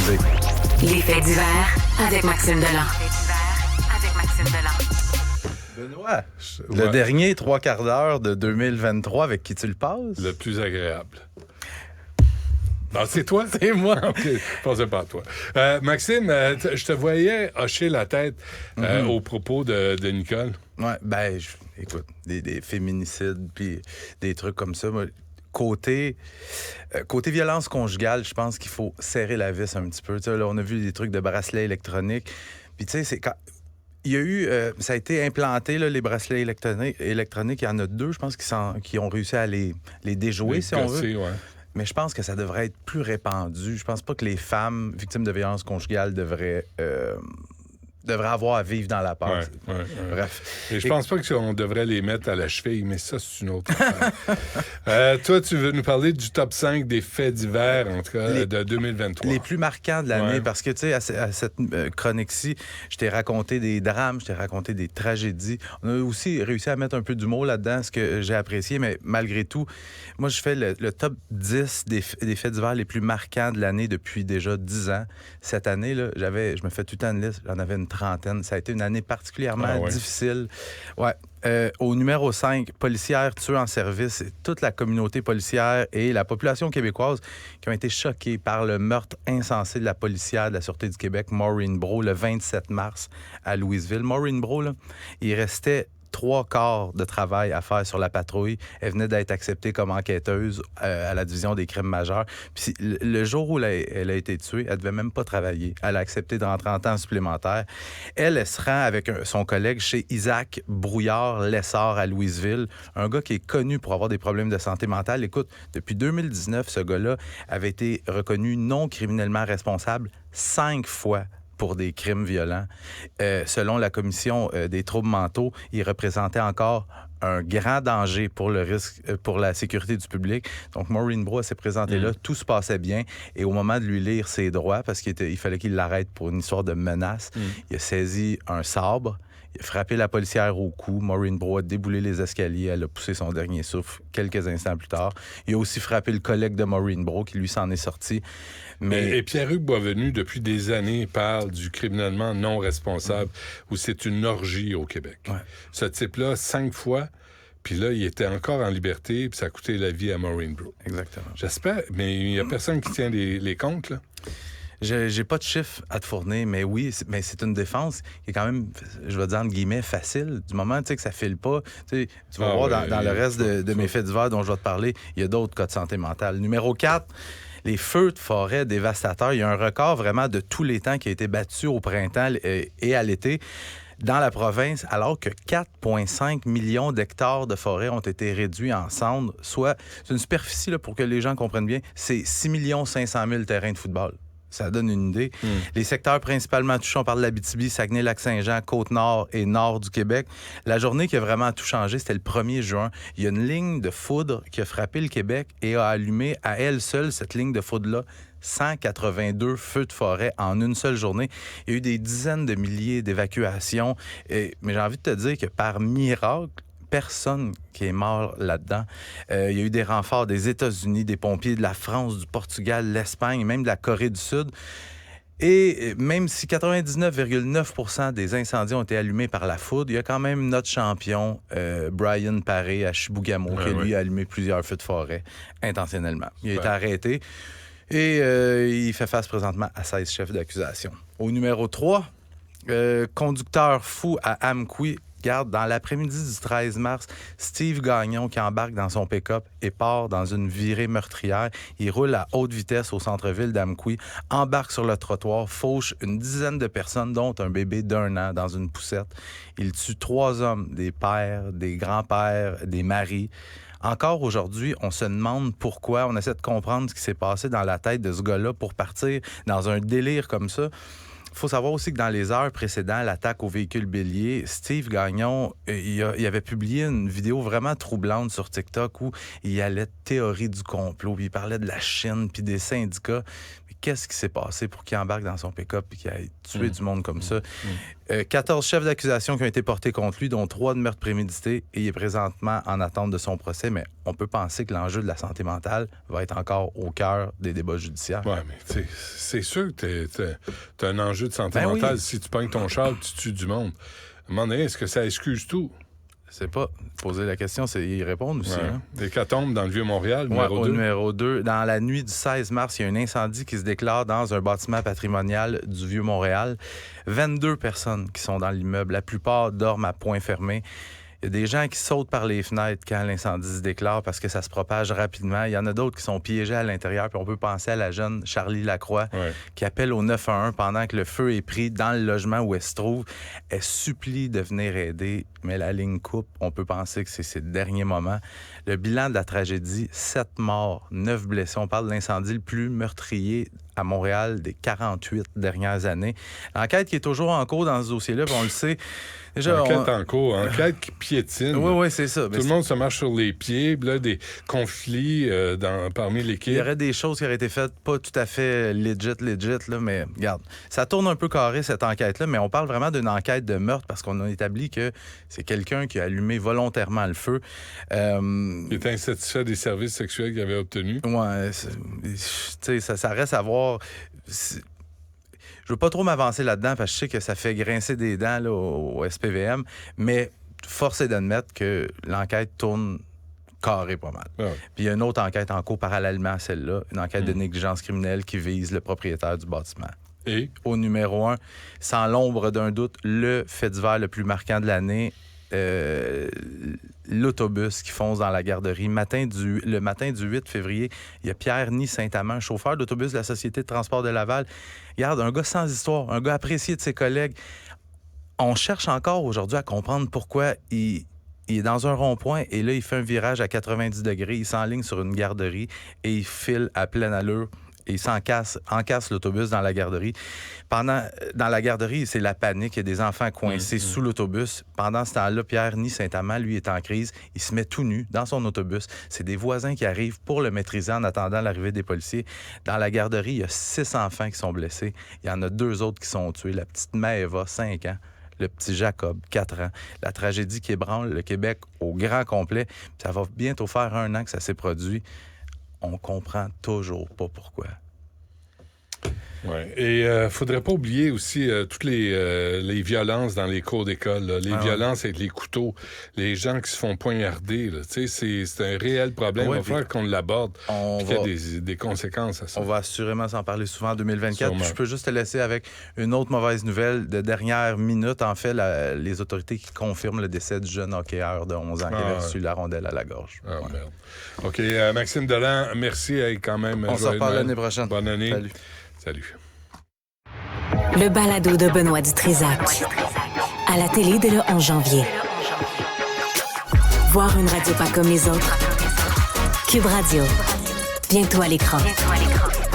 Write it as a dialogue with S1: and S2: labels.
S1: jaser.
S2: Les faits divers avec Maxime Delan.
S1: Benoît, le dernier 3/4 d'heure de 2023, avec qui tu le passes?
S3: Le plus agréable. Non, c'est toi?
S1: C'est moi.
S3: OK, je pensais pas à toi. Maxime, je te voyais hocher la tête au propos de Nicole.
S1: Ouais, ben, écoute, des féminicides, puis des trucs comme ça. Moi, côté violence conjugale, je pense qu'il faut serrer la vis un petit peu. Tu sais, là, on a vu des trucs de bracelets électroniques. Puis, tu sais, c'est quand... Il y a eu... ça a été implanté, là, les bracelets électroniques. Il y en a 2, je pense, qui ont réussi à les déjouer, si on veut.
S3: Ouais.
S1: Mais je pense que ça devrait être plus répandu. Je pense pas que les femmes victimes de violences conjugales devraient avoir à vivre dans la peur.
S3: Ouais.
S1: Bref.
S3: Et je pense pas qu'on devrait les mettre à la cheville, mais ça, c'est une autre affaire. Toi, tu veux nous parler du top 5 des faits divers, en tout cas, de 2023.
S1: Les plus marquants de l'année, parce que, tu sais, à cette chronique-ci, je t'ai raconté des drames, je t'ai raconté des tragédies. On a aussi réussi à mettre un peu d'humour là-dedans, ce que j'ai apprécié, mais malgré tout, moi, je fais le top 10 des faits divers les plus marquants de l'année depuis déjà 10 ans. Cette année, là, je me fais tout le temps une liste, j'en avais une trentaine. Ça a été une année particulièrement difficile. Ouais. Au numéro 5, policière tuée en service. Toute la communauté policière et la population québécoise qui ont été choqués par le meurtre insensé de la policière de la Sûreté du Québec, Maureen Brault, le 27 mars à Louisville. Maureen Brault, là, il restait 3 quarts de travail à faire sur la patrouille. Elle venait d'être acceptée comme enquêteuse à la division des crimes majeurs. Puis le jour où elle a été tuée, elle devait même pas travailler. Elle a accepté de rentrer en temps supplémentaire. Elle se rend avec son collègue chez Isaac Brouillard-Lessard à Louisville, un gars qui est connu pour avoir des problèmes de santé mentale. Écoute, depuis 2019, ce gars-là avait été reconnu non criminellement responsable 5 fois pour des crimes violents. Selon la commission des troubles mentaux, il représentait encore un grand danger pour le risque, pour la sécurité du public. Donc, Maureen Brault s'est présentée là, tout se passait bien. Et au moment de lui lire ses droits, parce qu'il fallait qu'il l'arrête pour une histoire de menace, il a saisi un sabre, il a frappé la policière au cou. Maureen Brault a déboulé les escaliers. Elle a poussé son dernier souffle quelques instants plus tard. Il a aussi frappé le collègue de Maureen Brault qui, lui, s'en est sorti.
S3: Et Pierre-Hugues Boisvenu, depuis des années, parle du criminellement non responsable, où c'est une orgie au Québec. Ouais. Ce type-là, 5 fois, puis là, il était encore en liberté, puis ça a coûté la vie à Maureen Brault.
S1: Exactement.
S3: J'espère, mais il n'y a personne qui tient les comptes, là.
S1: J'ai pas de chiffres à te fournir, mais oui, mais c'est une défense qui est quand même, je vais dire entre guillemets, facile. Du moment que ça file pas, tu vas voir dans le reste de mes faits divers dont je vais te parler, il y a d'autres cas de santé mentale. Numéro 4, les feux de forêt dévastateurs. Il y a un record vraiment de tous les temps qui a été battu au printemps et à l'été dans la province, alors que 4,5 millions d'hectares de forêt ont été réduits en cendres, soit, c'est une superficie, là, pour que les gens comprennent bien, c'est 6 500 000 terrains de football. Ça donne une idée. Les secteurs principalement touchés, on parle de l'Abitibi, Saguenay-Lac-Saint-Jean, Côte-Nord et Nord du Québec. La journée qui a vraiment tout changé, c'était le 1er juin. Il y a une ligne de foudre qui a frappé le Québec et a allumé à elle seule, cette ligne de foudre-là, 182 feux de forêt en une seule journée. Il y a eu des dizaines de milliers d'évacuations. Mais j'ai envie de te dire que par miracle, personne qui est mort là-dedans. Il y a eu des renforts des États-Unis, des pompiers de la France, du Portugal, l'Espagne, même de la Corée du Sud. Et même si 99,9% des incendies ont été allumés par la foudre, il y a quand même notre champion, Brian Paré, à Chibougamau, qui lui a allumé plusieurs feux de forêt intentionnellement. Il a été arrêté et il fait face présentement à 16 chefs d'accusation. Au numéro 3, conducteur fou à Amqui. Regarde, dans l'après-midi du 13 mars, Steve Gagnon qui embarque dans son pick-up et part dans une virée meurtrière. Il roule à haute vitesse au centre-ville d'Amqui, embarque sur le trottoir, fauche une dizaine de personnes, dont un bébé d'1 an dans une poussette. Il tue 3 hommes, des pères, des grands-pères, des maris. Encore aujourd'hui, on se demande pourquoi. On essaie de comprendre ce qui s'est passé dans la tête de ce gars-là pour partir dans un délire comme ça. Il faut savoir aussi que dans les heures précédant l'attaque au véhicule bélier, Steve Gagnon, il avait publié une vidéo vraiment troublante sur TikTok où il allait théorie du complot, puis il parlait de la Chine, puis des syndicats. Mais qu'est-ce qui s'est passé pour qu'il embarque dans son pick-up et qu'il ait tué du monde comme ça. 14 chefs d'accusation qui ont été portés contre lui, dont 3 de meurtre prémédité, et il est présentement en attente de son procès, mais on peut penser que l'enjeu de la santé mentale va être encore au cœur des débats judiciaires.
S3: Oui, mais c'est sûr que t'as un enjeu de santé mentale. Si tu pognes ton char, tu tues du monde. À un moment donné, est-ce que ça excuse tout?
S1: Je sais pas. Poser la question, c'est y répondre aussi.
S3: Ouais.
S1: Hein?
S3: L'hécatombe dans le Vieux-Montréal, numéro 2.
S1: Numéro 2. Dans la nuit du 16 mars, il y a un incendie qui se déclare dans un bâtiment patrimonial du Vieux-Montréal. 22 personnes qui sont dans l'immeuble. La plupart dorment à point fermé. Il y a des gens qui sautent par les fenêtres quand l'incendie se déclare parce que ça se propage rapidement. Il y en a d'autres qui sont piégés à l'intérieur. Puis on peut penser à la jeune Charlie Lacroix qui appelle au 911 pendant que le feu est pris dans le logement où elle se trouve. Elle supplie de venir aider, mais la ligne coupe. On peut penser que c'est ses derniers moments. Le bilan de la tragédie, 7 morts, 9 blessés. On parle de l'incendie le plus meurtrier à Montréal des 48 dernières années. L'enquête qui est toujours en cours dans ce dossier-là, puis on le sait. Déjà,
S3: enquête en cours, enquête qui piétine.
S1: Oui, c'est ça.
S3: Tout le monde se marche sur les pieds, là, des conflits parmi l'équipe.
S1: Il y aurait des choses qui auraient été faites pas tout à fait legit, là, mais regarde, ça tourne un peu carré, cette enquête-là, mais on parle vraiment d'une enquête de meurtre parce qu'on a établi que c'est quelqu'un qui a allumé volontairement le feu.
S3: Il était insatisfait des services sexuels qu'il avait obtenus.
S1: Oui, tu sais, ça reste à voir. Je veux pas trop m'avancer là-dedans parce que je sais que ça fait grincer des dents là, au SPVM, mais force est d'admettre que l'enquête tourne carré pas mal.
S3: Ouais.
S1: Puis il y a une autre enquête en cours parallèlement à celle-là, une enquête de négligence criminelle qui vise le propriétaire du bâtiment.
S3: Et
S1: au numéro 1, sans l'ombre d'un doute, le fait divers le plus marquant de l'année, l'autobus qui fonce dans la garderie. Le matin du 8 février, il y a Pierre Saint-Amand, chauffeur d'autobus de la Société de transport de Laval. Regarde, un gars sans histoire, un gars apprécié de ses collègues. On cherche encore aujourd'hui à comprendre pourquoi il est dans un rond-point et là, il fait un virage à 90 degrés. Il s'enligne sur une garderie et il file à pleine allure. Et il encasse l'autobus dans la garderie. Dans la garderie, c'est la panique. Il y a des enfants coincés sous l'autobus. Pendant ce temps-là, Pierre Saint-Amand, lui, est en crise. Il se met tout nu dans son autobus. C'est des voisins qui arrivent pour le maîtriser en attendant l'arrivée des policiers. Dans la garderie, il y a 6 enfants qui sont blessés. Il y en a 2 autres qui sont tués. La petite Maëva, 5 ans. Le petit Jacob, 4 ans. La tragédie qui ébranle le Québec au grand complet. Ça va bientôt faire 1 an que ça s'est produit. On comprend toujours pas pourquoi.
S3: Oui. Et faudrait pas oublier aussi toutes les violences dans les cours d'école. Là. Les violences avec les couteaux, les gens qui se font poignarder. Là. C'est un réel problème. Il va falloir qu'on l'aborde. Il y a des conséquences à ça.
S1: On va assurément s'en parler souvent en 2024. Je peux juste te laisser avec une autre mauvaise nouvelle de dernière minute. En fait, les autorités qui confirment le décès du jeune hockeyeur de 11 ans qui avait reçu la rondelle à la gorge.
S3: Merde. OK. Maxime Delan, merci. Quand même.
S1: On se reparle l'année prochaine.
S3: Bonne année.
S1: Salut.
S2: Le balado de Benoît Dutrisac. À la télé dès le 11 janvier. Voir une radio pas comme les autres. Cube Radio. Bientôt à l'écran.